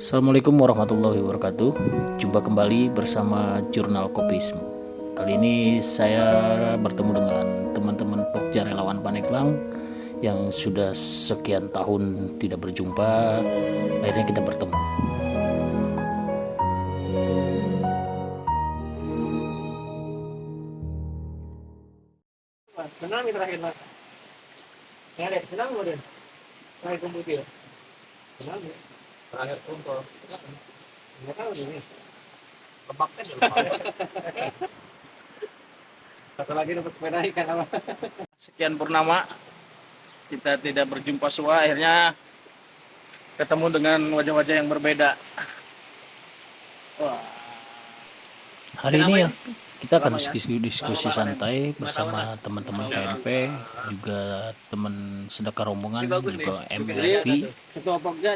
Assalamualaikum warahmatullahi wabarakatuh. Jumpa kembali bersama Jurnal Kopisme. Kali ini saya bertemu dengan teman-teman Pokja Relawan Paneglang yang sudah sekian tahun tidak berjumpa. Akhirnya kita bertemu. Senang terakhir mas. Ya deh, senang kemudian. Terakhir kumpul dia. Senang ya. Terakhir kumpul. Nggak tahu ini. Lebaknya dulu. Satu lagi dapat sepeda ikan apa? Sekian purnama kita tidak berjumpa sua, akhirnya ketemu dengan wajah-wajah yang berbeda. Wah. Hari ini ya kita akan diskusi santai bersama teman-teman KNP, juga teman sedekah rombongan, juga MLP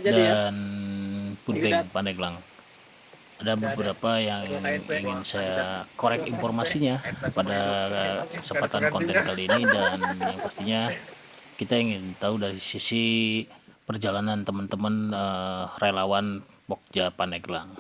dan Punpeng Pandeglang. Ada beberapa yang ingin saya korek informasinya pada kesempatan konten kali ini, dan yang pastinya kita ingin tahu dari sisi perjalanan teman-teman relawan Pokja Paneglang.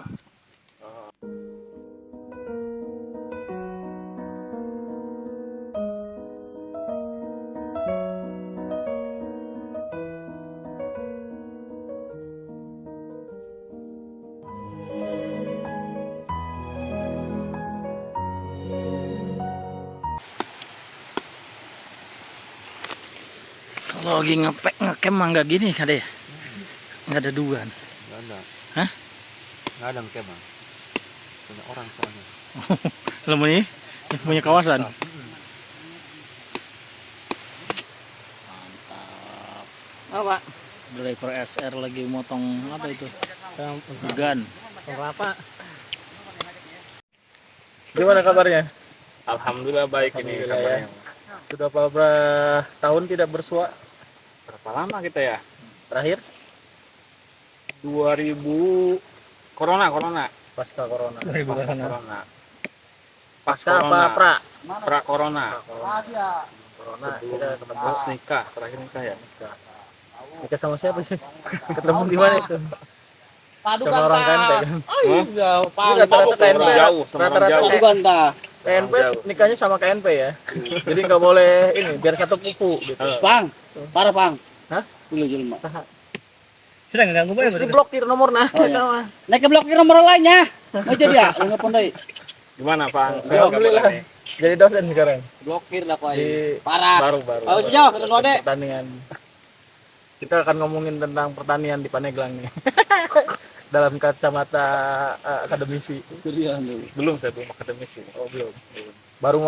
Kalau lagi ngecamp mah nggak gini kade ya? Nggak ada duaan. Nggak ada. Hah? Nggak ada kemah. Punya orang soalnya. Lama ini punya kawasan. Mantap. Apa? Driver SR lagi motong apa itu? Degan. Kelapa. Gimana kabarnya? Alhamdulillah baik ini Alhamdulillah, kabarnya. Sudah beberapa tahun tidak bersua. Berapa lama kita ya? Terakhir 2000 corona. pasca corona. Corona. Pas Pasca apa corona. pra? Pra corona. Corona Sebelum kita ketemu. terus nikah, terakhir nikah ya. Nikah sama siapa sih? Ketemu di mana itu? Padukan Sama orang KNP kan? Jauh, Ini rata-rata KNP. Jauh, sama orang Rata-rata jauh. padukan dah. KNP nikahnya sama KNP ya. Jadi nggak boleh ini biar satu pupu gitu. Pang, parah pang. Hah? Dulu jelma. Kita nggak ganggu banget. Terus diblokir nomor nah. Oh, iya. Naik ke blokir nomor lainnya. Mau jadi ya? Lu ngepon deh. Gimana, Pak? Alhamdulillah. Jadi dosen sekarang. Blokir lah kau Di ini. Parah. baru. Oh, jauh ke Node. Pertanian. Kita akan ngomongin tentang pertanian di Paneglang nih. Dalam kacamata akademisi. Serius lu. Belum saya belum akademisi. Oh, belum. Baru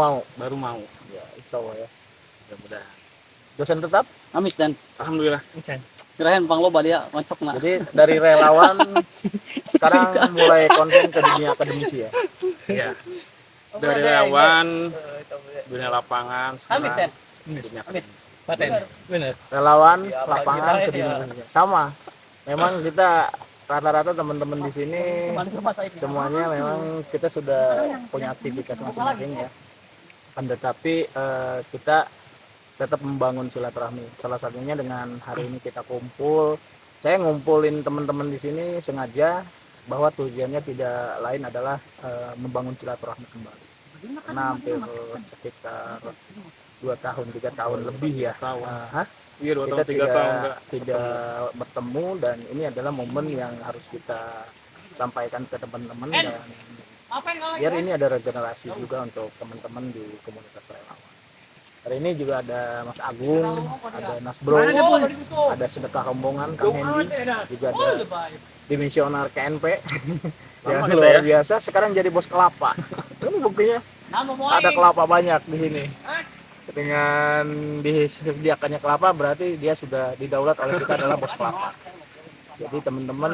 mau. Ya, insya Allah ya. Mudah-mudahan. Dosen tetap? Amis dan. Alhamdulillah. Kirain pang loba dia ngocok nah. Jadi dari relawan sekarang mulai konsen ke dunia akademisi ya. Iya. Dari relawan, dunia lapangan, Amis dan. dunia Paten. Benar. Relawan lapangan ke dunia akademisi. Sama. Memang kita rata-rata teman-teman di sini semuanya memang kita sudah punya aktivitas masing-masing ya. Akan tetapi kita tetap membangun silaturahmi. Salah satunya dengan hari ini kita kumpul. Saya ngumpulin teman-teman di sini sengaja bahwa tujuannya tidak lain adalah membangun silaturahmi kembali. Karena hampir sekitar 2 tahun, 3 tahun lebih ya. Iya, 2 Kita tahun, 3 tahun enggak. tidak bertemu, dan ini adalah momen yang harus kita sampaikan ke teman-teman, dan biar ini ada regenerasi juga untuk teman-teman di komunitas relawan. Hari ini juga ada Mas Agung, ada Nasbro, ada sedekah rombongan Kang Hendi, juga ada dimisioner KNP yang kita luar ya. biasa sekarang jadi bos kelapa. Ini buktinya ada kelapa banyak di sini. Dengan disediakannya kelapa berarti dia sudah didaulat oleh kita adalah bos kelapa. Jadi teman-teman,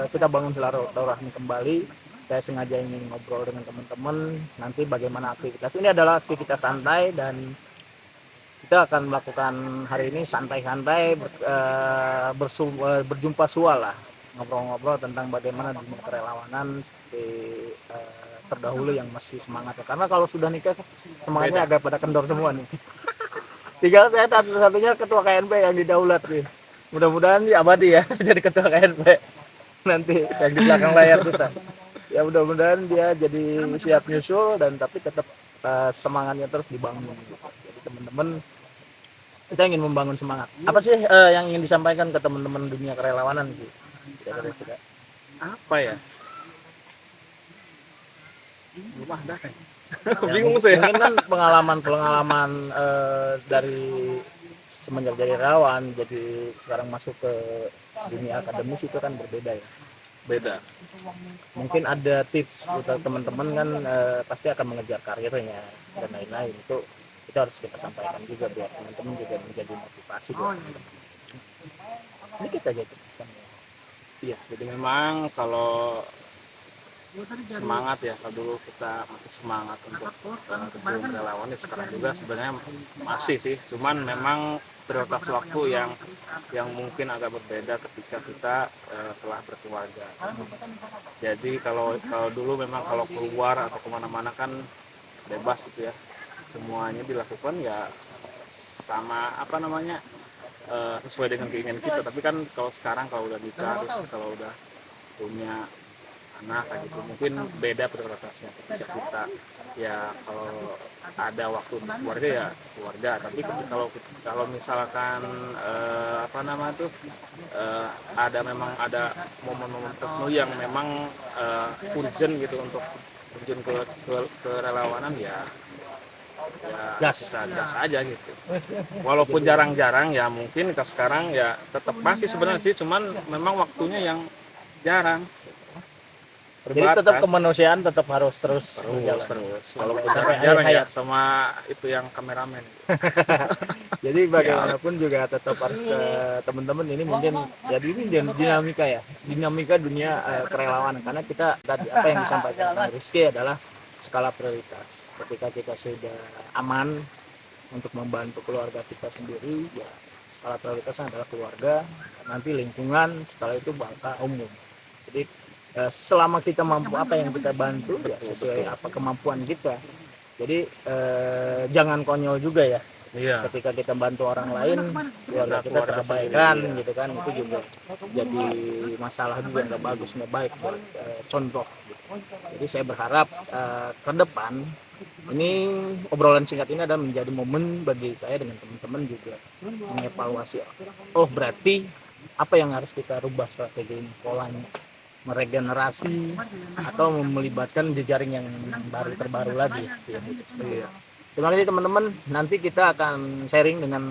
kita bangun silaturahmi kembali. Saya sengaja ingin ngobrol dengan teman-teman nanti bagaimana aktivitas. Ini adalah aktivitas santai, dan kita akan melakukan hari ini santai-santai, berjumpa sua lah, ngobrol-ngobrol tentang bagaimana dunia kerelawanan seperti terdahulu yang masih semangat. Karena kalau sudah nikah semangatnya agak pada kendor semua nih. Tinggal saya satu-satunya ketua KNP yang didaulat nih. Mudah-mudahan dia abadi ya jadi ketua KNP. nanti yang di belakang layar kita. Ya mudah-mudahan dia jadi siap nyusul dan tapi tetap semangatnya terus dibangun. Jadi teman-teman kita ingin membangun semangat. Apa sih yang ingin disampaikan ke teman-teman dunia kerelawanan gitu? Kira-kira Apa ya? Rumah dah. Bingung saya. mungkin kan pengalaman dari semenjak jadi relawan jadi sekarang masuk ke dunia akademis itu kan berbeda ya. Beda. Mungkin ada tips untuk teman-teman kan pasti akan mengejar karirnya dan lain-lain, itu harus kita sampaikan juga biar teman-teman juga menjadi motivasi buat teman-teman. Sedikit aja itu. Iya, jadi memang kalau semangat ya, kalau dulu kita masih semangat untuk terjun relawan ya, sekarang juga sebenarnya masih sih, cuman memang prioritas waktu yang mungkin agak berbeda ketika kita telah berkeluarga. Jadi kalau dulu memang kalau keluar atau kemana-mana kan bebas gitu ya, semuanya dilakukan ya sama apa namanya sesuai dengan keinginan kita. Tapi kan kalau sekarang kalau udah nikah terus kalau udah punya anak kayak gitu mungkin beda prioritasnya. Ketika kita ya kalau ada waktu untuk keluarga ya keluarga, tapi kalau misalkan apa nama tuh memang ada momen-momen tertentu yang memang urgent gitu untuk terjun ke relawanan ya gas aja gitu. Walaupun jarang-jarang ya mungkin ke sekarang ya tetap masih sebenarnya sih, cuman memang waktunya yang jarang. Jadi tetap kemanusiaan tetap harus terus terus kalau sampai jarang akhir ya hayat. sama itu yang kameramen. Jadi bagaimanapun juga tetap harus teman-teman ini mungkin jadi ini dinamika dunia kerelawanan, karena kita tadi apa yang disampaikan oleh Rizky adalah skala prioritas. Ketika kita sudah aman untuk membantu keluarga kita sendiri, ya skala prioritasnya adalah keluarga, nanti lingkungan, setelah itu bakal umum. Jadi selama kita mampu apa yang kita bantu ya sesuai apa kemampuan kita. Jadi jangan konyol juga ya. Iya. Ketika kita bantu orang lain, keluarga kita terabaikan gitu kan, itu juga jadi masalah juga, nggak bagus, nggak baik buat contoh gitu. Jadi saya berharap ke depan ini obrolan singkat ini adalah menjadi momen bagi saya dengan teman-teman juga mengevaluasi, oh berarti apa yang harus kita rubah strategi ini, polanya meregenerasi atau melibatkan jejaring yang terbaru lagi ya. Terima kasih teman-teman, nanti kita akan sharing dengan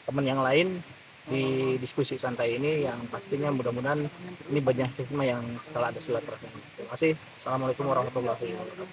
teman yang lain di diskusi santai ini yang pastinya mudah-mudahan ini banyak hikmah yang setelah ada silaturahmi. Terima kasih. Assalamualaikum warahmatullahi wabarakatuh.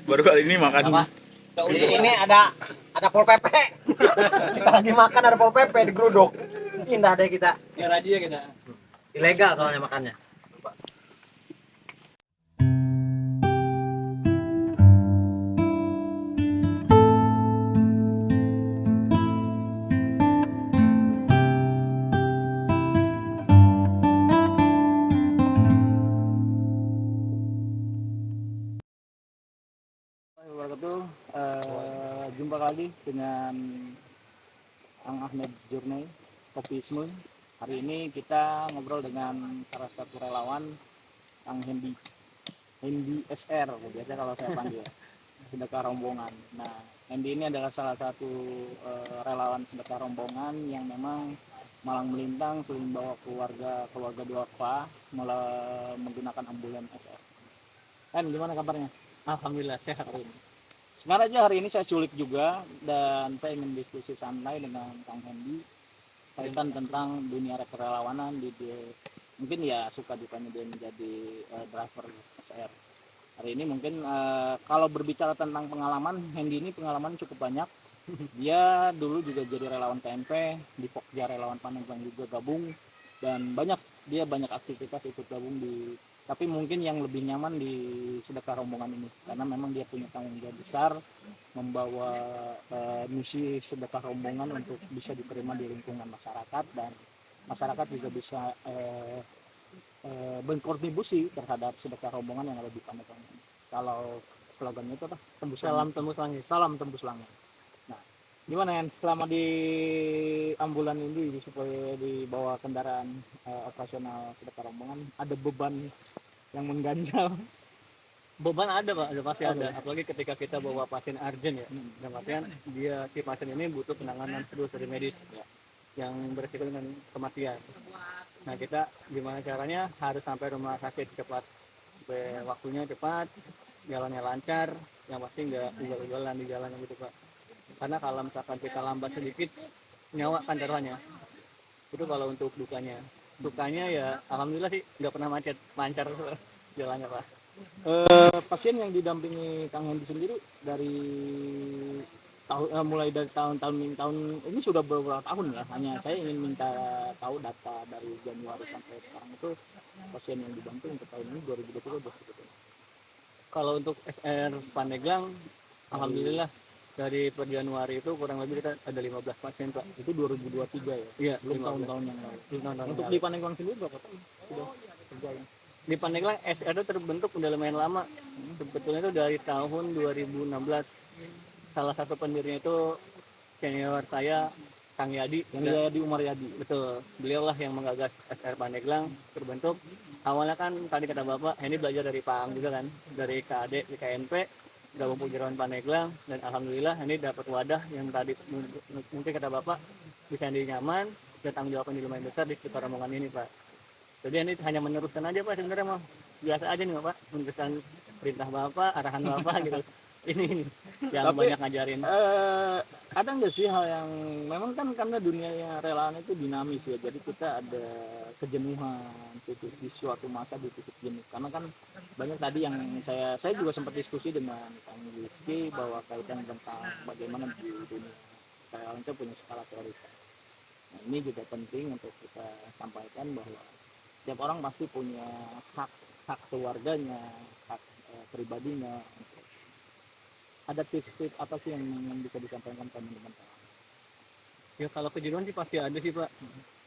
Baru kali ini makan. Ini ada pol pp. Kita lagi makan ada pol pp di geruduk. Indah deh kita. Biar aja kita. Ilegal soalnya makannya. Jumpa lagi dengan Ang Ahmed Journey Kopisme. Hari ini kita ngobrol dengan salah satu relawan, Kang Hendi SR, biasa kalau saya panggil sedekah rombongan. Nah, Hendi ini adalah salah satu relawan sedekah rombongan yang memang malang melintang selain bawa keluarga duafa menggunakan ambulan SR. Kan gimana kabarnya? Alhamdulillah sehat hari ini. Sebenarnya hari ini saya culik juga dan saya ingin diskusi santai dengan Kang Hendi kaitan tentang dunia kerelawanan mungkin ya suka dukanya dia menjadi driver SR. Hari ini mungkin kalau berbicara tentang pengalaman, Hendi ini pengalaman cukup banyak Dia dulu juga jadi relawan KMP di Pokja Relawan Pandeglang juga gabung, dan dia banyak aktivitas ikut gabung di, tapi mungkin yang lebih nyaman di sedekah rombongan ini karena memang dia punya tanggung jawab besar membawa misi sedekah rombongan untuk bisa diterima di lingkungan masyarakat, dan masyarakat juga bisa berkontribusi terhadap sedekah rombongan yang ada di Pandeglang ini. Kalau slogannya itu apa? Salam tembus langit. Salam tembus langit. Nah, gimana ya selama di ambulan ini supaya dibawa kendaraan operasional sedekah rombongan, ada beban yang mengganjal? Beban ada Pak, ada pasti ada. Apalagi ketika kita bawa pasien urgent ya. Dalam artian si pasien ini butuh penanganan serius dari medis ya, yang beresiko dengan kematian. Nah kita gimana caranya harus sampai rumah sakit cepat, sampai waktunya cepat, jalannya lancar, yang pasti nggak ugal-ugalan di jalan gitu Pak. Karena kalau misalkan kita lambat sedikit, nyawa kan taruhannya. Itu kalau untuk dukanya. Sukanya ya alhamdulillah sih nggak pernah macet, lancar jalannya Pak. Pasien yang didampingi Kang Hendi sendiri dari mulai dari tahun ini sudah beberapa tahun ya, hanya saya ingin minta tahu data dari Januari sampai sekarang itu pasien yang dibantu untuk tahun ini 2023 sebetulnya. Kalau untuk SR Pandeglang, alhamdulillah dari per Januari itu kurang lebih kita ada 15 pasien Pak. Itu 2023 ya? Iya, Belum tahun-tahun yang lalu. tahun-tahun Untuk yang di lalu. Pandeglang sendiri berapa tahun sudah berjalan? Di Pandeglang SR itu terbentuk udah lumayan lama. Sebetulnya itu dari tahun 2016. Salah satu pendirinya itu senior saya, Kang Yadi. Yang dia di Umar Yadi. Betul, beliau lah yang menggagas SR Pandeglang terbentuk. Awalnya kan tadi kata Bapak, ini belajar dari Pak Ang juga kan, dari KAD, di KNP, gabung Pujarawan Pandeglang, dan alhamdulillah ini dapat wadah yang tadi mungkin kata Bapak bisa nyaman, dan tanggung jawabnya lumayan besar di sekitar rombongan ini Pak. Jadi ini hanya meneruskan aja Pak sebenarnya mah, biasa aja nih Pak, meneruskan perintah Bapak, arahan Bapak gitu. Ini yang Tapi, banyak ngajarin. Ada nggak sih hal yang memang kan karena dunia relawan itu dinamis ya, jadi kita ada kejenuhan di suatu masa di titik jenuh, karena kan banyak tadi yang saya juga sempat diskusi dengan Kang Rizky bahwa kaitan tentang bagaimana di dunia relawan itu punya skala prioritas. Nah, ini juga penting untuk kita sampaikan bahwa setiap orang pasti punya hak keluarganya, hak pribadinya. Ada tips-tips apa sih yang bisa disampaikan ke teman-teman? Ya kalau kejenuhan sih pasti ada sih Pak.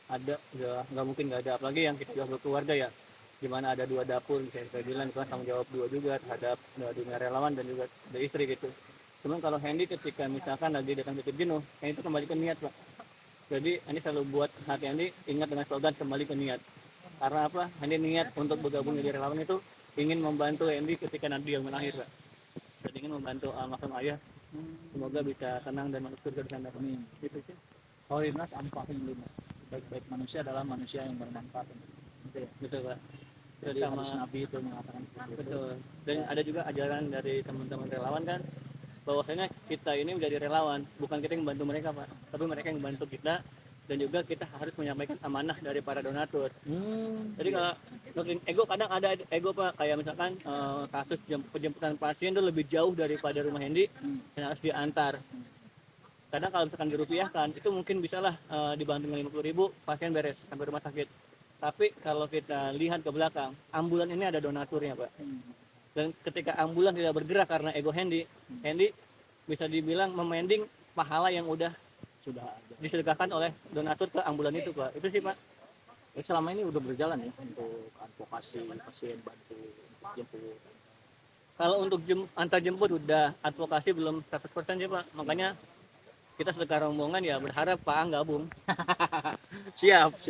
Ada, ya nggak mungkin nggak ada. Apalagi yang kita jual keluarga ya, dimana ada 2 dapur, bisa kita bilang itu kan tanggung jawab 2 juga terhadap dunia relawan dan juga dari istri gitu. Cuman kalau Hendy ketika misalkan lagi datang titik jenuh, Hendy itu kembali ke niat Pak. Jadi Hendy selalu buat hati Hendy ingat dengan slogan kembali ke niat. Karena apa? Hendy niat untuk bergabung di relawan itu ingin membantu Hendy ketika nanti dia melahir Pak. Dan ingin membantu almarhum ayah, semoga bisa tenang dan masuk surga di sana. Amin. Gitu sih. Holiness anfa'in linnas. Baik-baik manusia adalah manusia yang bermanfaat. Gitu ya. Betul Pak. Jadi Sama hadis Nabi itu mengatakan seperti itu. betul. Dan ada juga ajaran dari teman-teman relawan kan, bahwasanya kita ini menjadi relawan, bukan kita yang membantu mereka Pak, tapi mereka yang membantu kita, dan juga kita harus menyampaikan amanah dari para donatur. Jadi kalau ego kadang ada ego Pak, kayak misalkan kasus penjemputan pasien itu lebih jauh daripada rumah Hendy dan harus diantar. Kadang kalau misalkan dirupiahkan itu mungkin bisalah dibantu dengan 50.000 pasien beres sampai rumah sakit. Tapi kalau kita lihat ke belakang, ambulan ini ada donaturnya Pak. Dan ketika ambulan tidak bergerak karena ego Hendy bisa dibilang memending pahala yang udah Sudah ada. disedekahkan oleh donatur ke ambulan itu Pak. Itu sih Pak. Selama ini udah berjalan ya untuk advokasi pasien, bantu jemput. Kalau untuk antar jemput udah, advokasi belum 100% ya Pak. Makanya kita sedekah rombongan ya berharap Pak Ang gabung. Siap.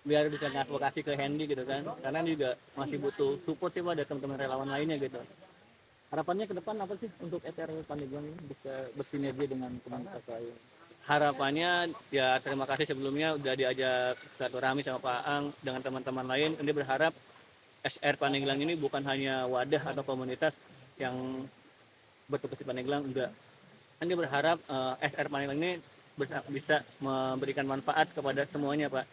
Biar bisa ngadvokasi ke Hendy gitu kan. Karena juga masih butuh support ya Pak dari teman-teman relawan lainnya gitu. Harapannya ke depan apa sih untuk SR Pandeglang ini bisa bersinergi dengan komunitas lain? Harapannya ya terima kasih sebelumnya udah diajak silaturahmi sama Pak Ang dengan teman-teman lain. Ini berharap SR Pandeglang ini bukan hanya wadah atau komunitas yang bertugas di Pandeglang, enggak. Ini berharap SR Pandeglang ini bisa memberikan manfaat kepada semuanya Pak,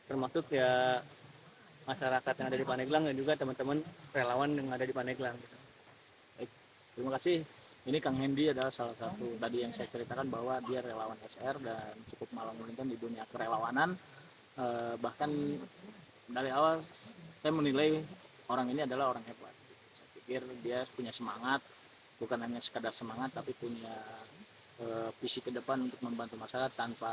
termasuk ya masyarakat yang ada di Pandeglang dan juga teman-teman relawan yang ada di Pandeglang. Terima kasih Ini Kang Hendy adalah salah satu tadi yang saya ceritakan bahwa dia relawan SR dan cukup malang melintang di dunia kerelawanan. Bahkan dari awal saya menilai orang ini adalah orang hebat. Saya pikir dia punya semangat, bukan hanya sekadar semangat tapi punya visi ke depan untuk membantu masyarakat tanpa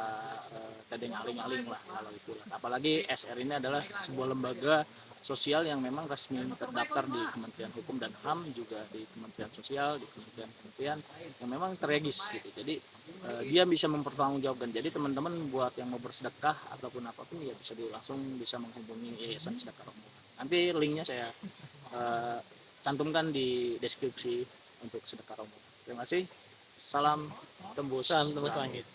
tedeng aling-aling lah kalau istilah. Apalagi SR ini adalah sebuah lembaga sosial yang memang resmi terdaftar di Kementerian Hukum dan HAM, juga di Kementerian Sosial, di Kementerian yang memang terregis gitu. Jadi dia bisa mempertanggungjawabkan. Jadi teman-teman buat yang mau bersedekah ataupun apapun ya langsung bisa menghubungi Yayasan Sedekah Rombongan. Nanti linknya saya cantumkan di deskripsi untuk Sedekah Rombongan. Terima kasih. Salam tembus. Salam tembus langit.